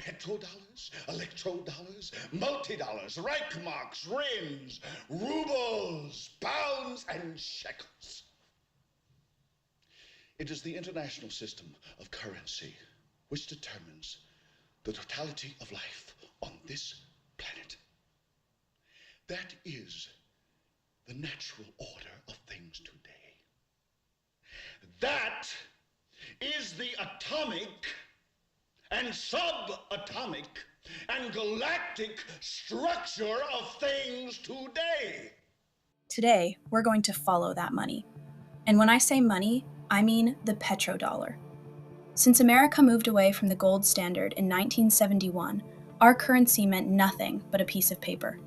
Petrodollars, electrodollars, multi-dollars, Reichmarks, rims, rubles, pounds, and shekels. It is the international system of currency which determines the totality of life on this planet. That is the natural order of things today. That is the atomic and subatomic and galactic structure of things today. Today, we're going to follow that money. And when I say money, I mean the petrodollar. Since America moved away from the gold standard in 1971, our currency meant nothing but a piece of paper.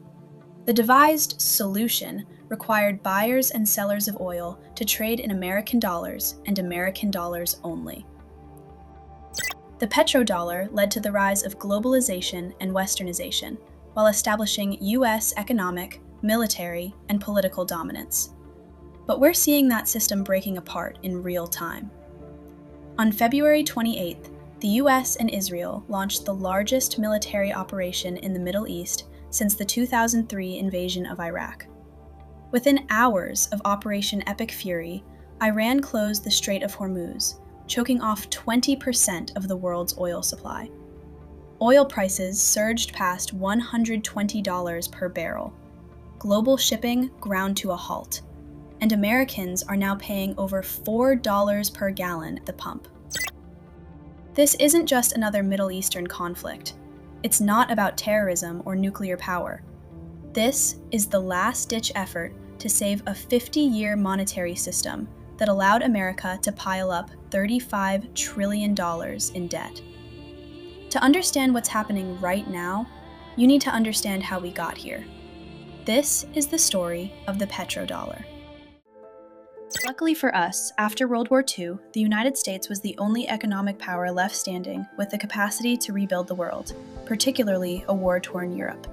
The devised solution required buyers and sellers of oil to trade in American dollars and American dollars only. The petrodollar led to the rise of globalization and westernization, while establishing U.S. economic, military, and political dominance. But we're seeing that system breaking apart in real time. On February 28th, the U.S. and Israel launched the largest military operation in the Middle East since the 2003 invasion of Iraq. Within hours of Operation Epic Fury, Iran closed the Strait of Hormuz, choking off 20% of the world's oil supply. Oil prices surged past $120 per barrel. Global shipping ground to a halt, and Americans are now paying over $4 per gallon at the pump. This isn't just another Middle Eastern conflict. It's not about terrorism or nuclear power. This is the last-ditch effort to save a 50-year monetary system that allowed America to pile up $35 trillion in debt. To understand what's happening right now, you need to understand how we got here. This is the story of the petrodollar. Luckily for us, after World War II, the United States was the only economic power left standing with the capacity to rebuild the world, particularly a war-torn Europe.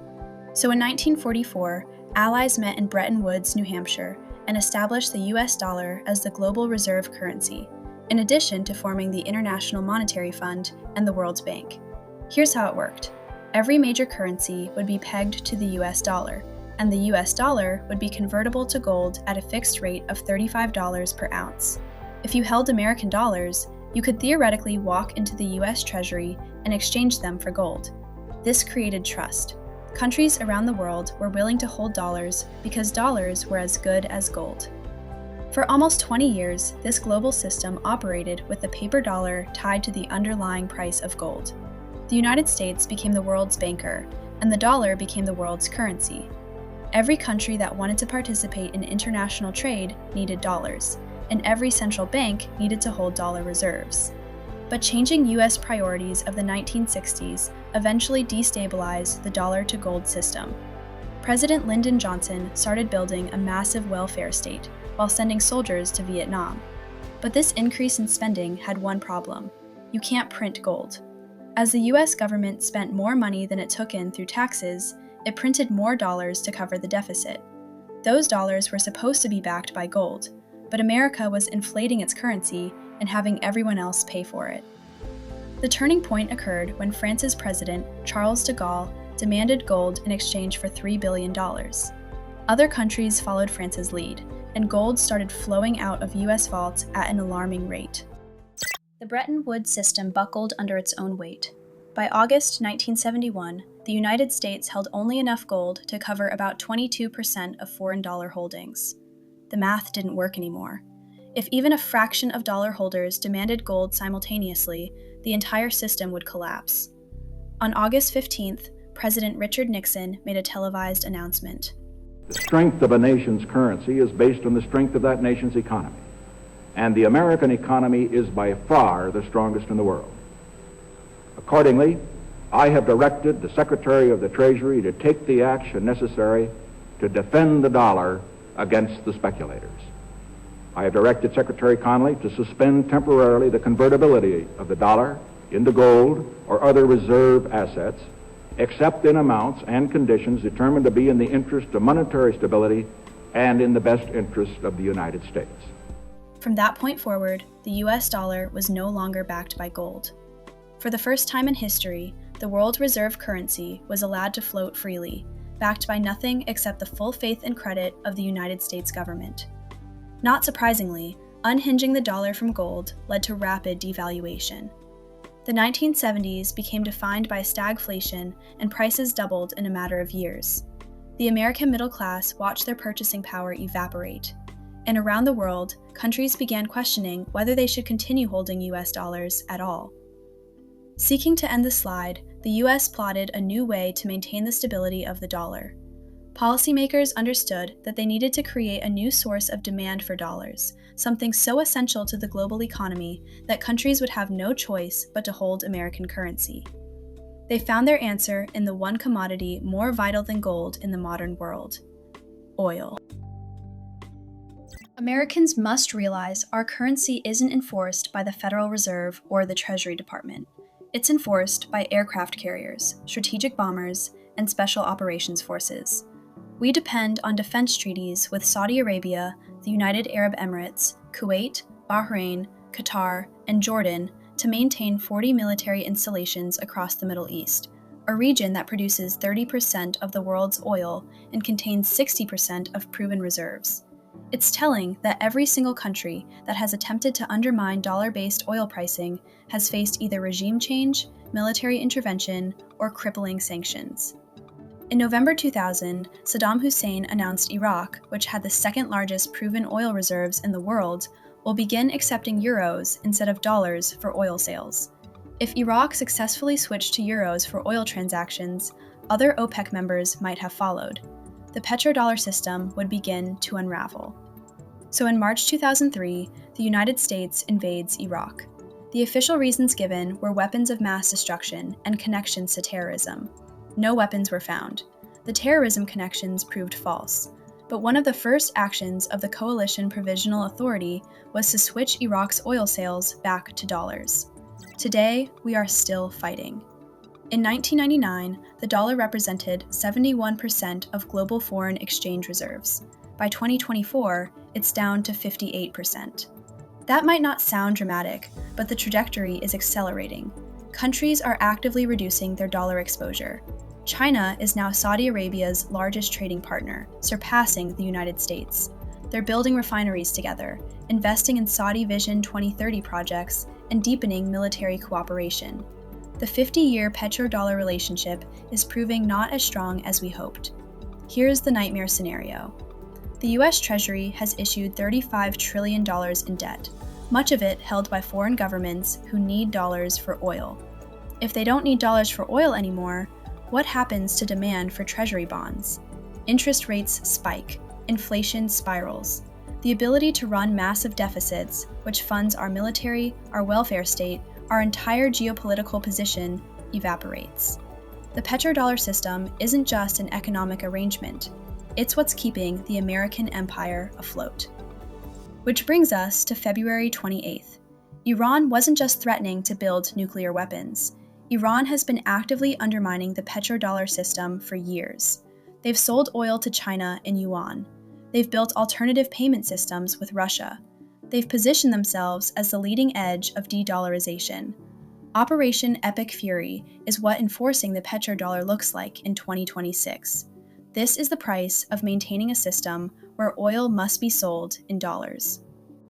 So in 1944, allies met in Bretton Woods, New Hampshire, and established the US dollar as the global reserve currency, in addition to forming the International Monetary Fund and the World Bank. Here's how it worked. Every major currency would be pegged to the US dollar, and the US dollar would be convertible to gold at a fixed rate of $35 per ounce. If you held American dollars, you could theoretically walk into the US Treasury and exchange them for gold. This created trust. Countries around the world were willing to hold dollars because dollars were as good as gold. For almost 20 years, this global system operated with the paper dollar tied to the underlying price of gold. The United States became the world's banker, and the dollar became the world's currency. Every country that wanted to participate in international trade needed dollars, and every central bank needed to hold dollar reserves. But changing U.S. priorities of the 1960s eventually destabilized the dollar-to-gold system. President Lyndon Johnson started building a massive welfare state while sending soldiers to Vietnam. But this increase in spending had one problem: you can't print gold. As the U.S. government spent more money than it took in through taxes, it printed more dollars to cover the deficit. Those dollars were supposed to be backed by gold, but America was inflating its currency and having everyone else pay for it. The turning point occurred when France's president, Charles de Gaulle, demanded gold in exchange for $3 billion. Other countries followed France's lead, and gold started flowing out of U.S. vaults at an alarming rate. The Bretton Woods system buckled under its own weight. By August 1971, the United States held only enough gold to cover about 22% of foreign dollar holdings. The math didn't work anymore. If even a fraction of dollar holders demanded gold simultaneously, the entire system would collapse. On August 15th, President Richard Nixon made a televised announcement. The strength of a nation's currency is based on the strength of that nation's economy. And the American economy is by far the strongest in the world. Accordingly, I have directed the Secretary of the Treasury to take the action necessary to defend the dollar against the speculators. I have directed Secretary Connally to suspend temporarily the convertibility of the dollar into gold or other reserve assets, except in amounts and conditions determined to be in the interest of monetary stability and in the best interest of the United States. From that point forward, the US dollar was no longer backed by gold. For the first time in history, the world reserve currency was allowed to float freely, backed by nothing except the full faith and credit of the United States government. Not surprisingly, unhinging the dollar from gold led to rapid devaluation. The 1970s became defined by stagflation, and prices doubled in a matter of years. The American middle class watched their purchasing power evaporate, and around the world, countries began questioning whether they should continue holding US dollars at all. Seeking to end the slide, the US plotted a new way to maintain the stability of the dollar. Policymakers understood that they needed to create a new source of demand for dollars, something so essential to the global economy that countries would have no choice but to hold American currency. They found their answer in the one commodity more vital than gold in the modern world: oil. Americans must realize our currency isn't enforced by the Federal Reserve or the Treasury Department. It's enforced by aircraft carriers, strategic bombers, and special operations forces. We depend on defense treaties with Saudi Arabia, the United Arab Emirates, Kuwait, Bahrain, Qatar, and Jordan to maintain 40 military installations across the Middle East, a region that produces 30% of the world's oil and contains 60% of proven reserves. It's telling that every single country that has attempted to undermine dollar-based oil pricing has faced either regime change, military intervention, or crippling sanctions. In November 2000, Saddam Hussein announced Iraq, which had the second largest proven oil reserves in the world, will begin accepting euros instead of dollars for oil sales. If Iraq successfully switched to euros for oil transactions, other OPEC members might have followed. The petrodollar system would begin to unravel. So in March 2003, the United States invades Iraq. The official reasons given were weapons of mass destruction and connections to terrorism. No weapons were found. The terrorism connections proved false. But one of the first actions of the Coalition Provisional Authority was to switch Iraq's oil sales back to dollars. Today, we are still fighting. In 1999, the dollar represented 71% of global foreign exchange reserves. By 2024, it's down to 58%. That might not sound dramatic, but the trajectory is accelerating. Countries are actively reducing their dollar exposure. China is now Saudi Arabia's largest trading partner, surpassing the United States. They're building refineries together, investing in Saudi Vision 2030 projects, and deepening military cooperation. The 50-year petrodollar relationship is proving not as strong as we hoped. Here's the nightmare scenario. The US Treasury has issued $35 trillion in debt, much of it held by foreign governments who need dollars for oil. If they don't need dollars for oil anymore, what happens to demand for Treasury bonds? Interest rates spike, inflation spirals. The ability to run massive deficits, which funds our military, our welfare state, our entire geopolitical position, evaporates. The petrodollar system isn't just an economic arrangement. It's what's keeping the American empire afloat. Which brings us to February 28th. Iran wasn't just threatening to build nuclear weapons. Iran has been actively undermining the petrodollar system for years. They've sold oil to China in yuan. They've built alternative payment systems with Russia. They've positioned themselves as the leading edge of de-dollarization. Operation Epic Fury is what enforcing the petrodollar looks like in 2026. This is the price of maintaining a system where oil must be sold in dollars.